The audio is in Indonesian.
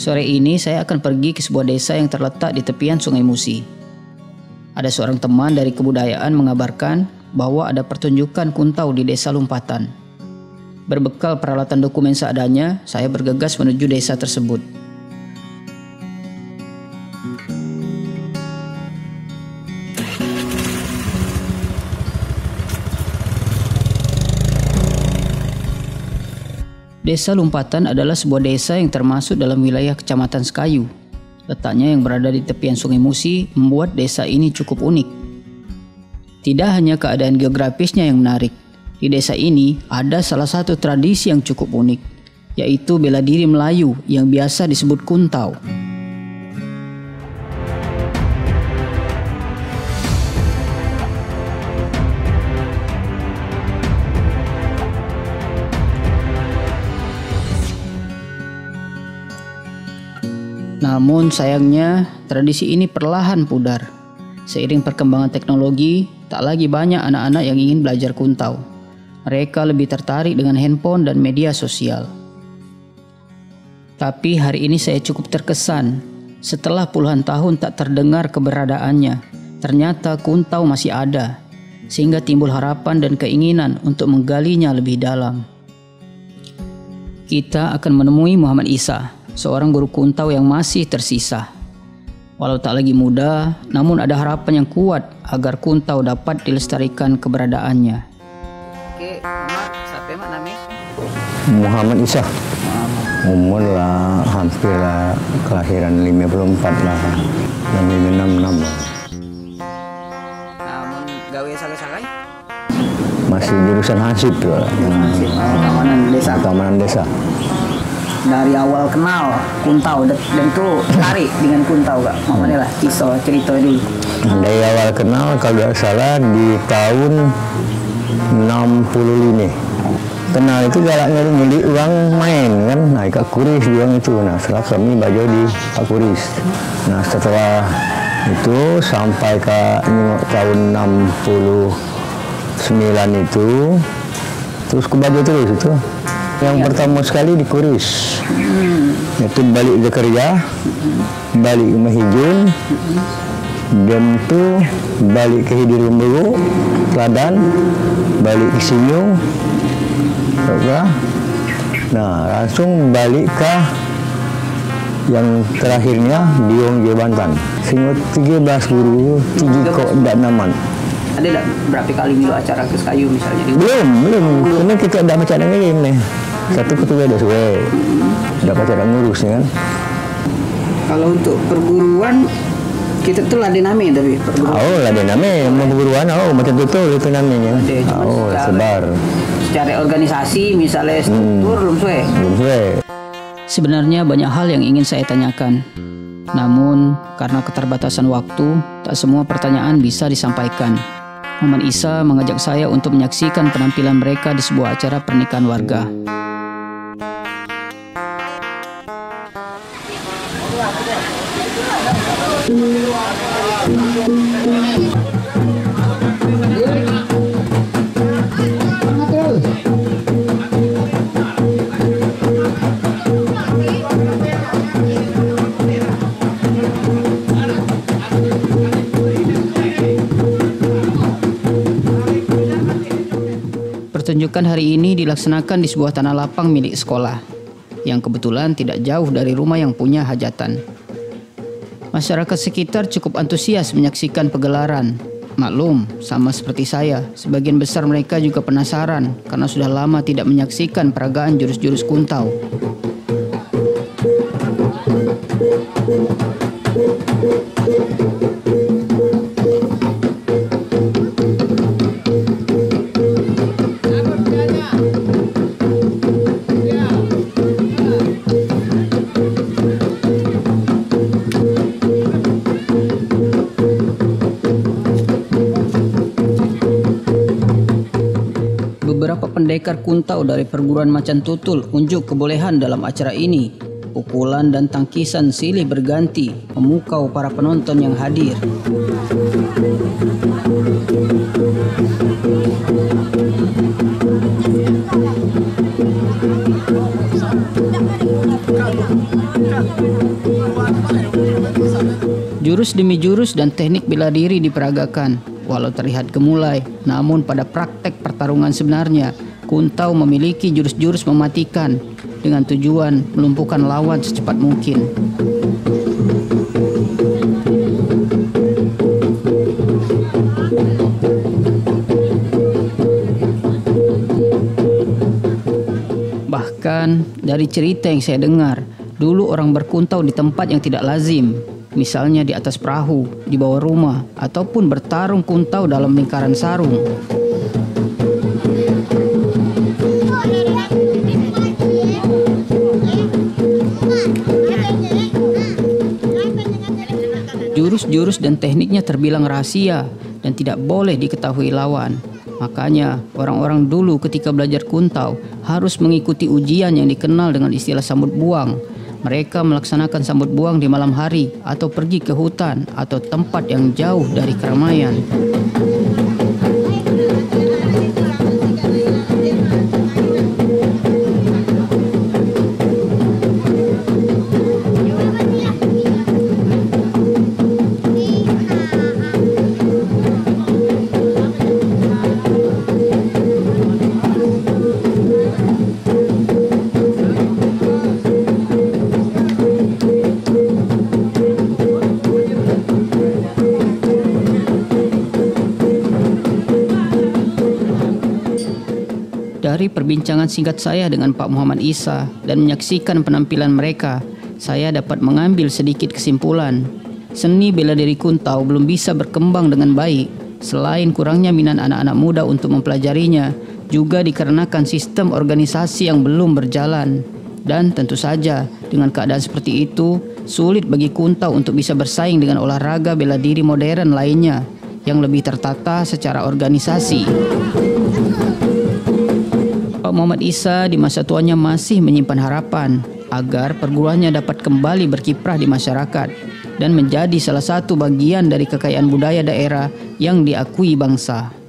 Sore ini saya akan pergi ke sebuah desa yang terletak di tepian Sungai Musi. Ada seorang teman dari kebudayaan mengabarkan bahwa ada pertunjukan kuntau di desa Lumpatan. Berbekal peralatan dokumen seadanya, saya bergegas menuju desa tersebut. Desa Lumpatan adalah sebuah desa yang termasuk dalam wilayah Kecamatan Sekayu. Letaknya yang berada di tepian Sungai Musi membuat desa ini cukup unik. Tidak hanya keadaan geografisnya yang menarik, di desa ini ada salah satu tradisi yang cukup unik, yaitu bela diri Melayu yang biasa disebut kuntau. Namun sayangnya tradisi ini perlahan pudar. Seiring perkembangan teknologi, tak lagi banyak anak-anak yang ingin belajar kuntau. Mereka lebih tertarik dengan handphone dan media sosial. Tapi hari ini saya cukup terkesan. Setelah puluhan tahun tak terdengar keberadaannya, ternyata kuntau masih ada. Sehingga timbul harapan dan keinginan untuk menggalinya lebih dalam. Kita akan menemui Muhammad Isa, seorang guru kuntau yang masih tersisa. Walau tak lagi muda, namun ada harapan yang kuat agar kuntau dapat dilestarikan keberadaannya. Oke, Muhammad, siapa namanya? Muhammad Isa. Umur lah hampir lah kelahiran 54 lah. 66 lah. Namun gawe sakai-sakai? Masih jurusan Hansip tuh. Keamanan desa. Dari awal kenal kuntau dan itu tertarik dengan kuntau Kak. Mana lah kisah cerita dulu. Dari awal kenal kalau tidak salah di tahun 65. Kenal itu galaknya milik uang main kan, nah ikat kuris uang itu. Nah setelah kami baju di Pak Kuris. Nah setelah itu sampai ke tahun 69 itu terus ke baju terus itu. Yang pertama sekali di Kuris, itu balik ke kerja, balik ke Mahijun, dan itu balik ke Hidirumbu, Teladan, balik ke Sinyung, nah langsung balik ke yang terakhirnya di Wongje Banten. Sehingga 13 guru, 3 kok tidak naman. Ada tak berapa kali milu acara ke Sekayu misalnya? Belum. Karena kita tidak baca dengan ini. Satu ketua ada suwe, tidak baca dan ngurusnya kan. Kalau untuk perguruan kita tuh ladename tapi perguruan. Oh ladename, mau perguruan, macam itu namanya. Sebar. Secara organisasi misalnya struktur belum suwe. Sebenarnya banyak hal yang ingin saya tanyakan. Namun karena keterbatasan waktu, tak semua pertanyaan bisa disampaikan. Muhammad Isa mengajak saya untuk menyaksikan penampilan mereka di sebuah acara pernikahan warga. Pertunjukan hari ini dilaksanakan di sebuah tanah lapang milik sekolah, yang kebetulan tidak jauh dari rumah yang punya hajatan. Masyarakat sekitar cukup antusias menyaksikan pegelaran. Maklum, sama seperti saya, sebagian besar mereka juga penasaran karena sudah lama tidak menyaksikan peragaan jurus-jurus kuntau. Beberapa pendekar kuntau dari perguruan Macan Tutul unjuk kebolehan dalam acara ini. Pukulan dan tangkisan silih berganti memukau para penonton yang hadir. Jurus demi jurus dan teknik bela diri diperagakan. Walau terlihat gemulai, namun pada praktek pertarungan sebenarnya, Kuntau memiliki jurus-jurus mematikan dengan tujuan melumpuhkan lawan secepat mungkin. Bahkan dari cerita yang saya dengar, dulu orang berkuntau di tempat yang tidak lazim. Misalnya di atas perahu, di bawah rumah, ataupun bertarung kuntau dalam lingkaran sarung. Jurus-jurus dan tekniknya terbilang rahasia dan tidak boleh diketahui lawan. Makanya orang-orang dulu ketika belajar kuntau harus mengikuti ujian yang dikenal dengan istilah sambut buang. Mereka melaksanakan sambut buang di malam hari atau pergi ke hutan atau tempat yang jauh dari keramaian. Dari perbincangan singkat saya dengan Pak Muhammad Isa dan menyaksikan penampilan mereka, saya dapat mengambil sedikit kesimpulan. Seni bela diri kuntau belum bisa berkembang dengan baik. Selain kurangnya minat anak-anak muda untuk mempelajarinya, juga dikarenakan sistem organisasi yang belum berjalan. Dan tentu saja, dengan keadaan seperti itu, sulit bagi kuntau untuk bisa bersaing dengan olahraga bela diri modern lainnya yang lebih tertata secara organisasi. Pak Muhammad Isa di masa tuanya masih menyimpan harapan agar perguruannya dapat kembali berkiprah di masyarakat dan menjadi salah satu bagian dari kekayaan budaya daerah yang diakui bangsa.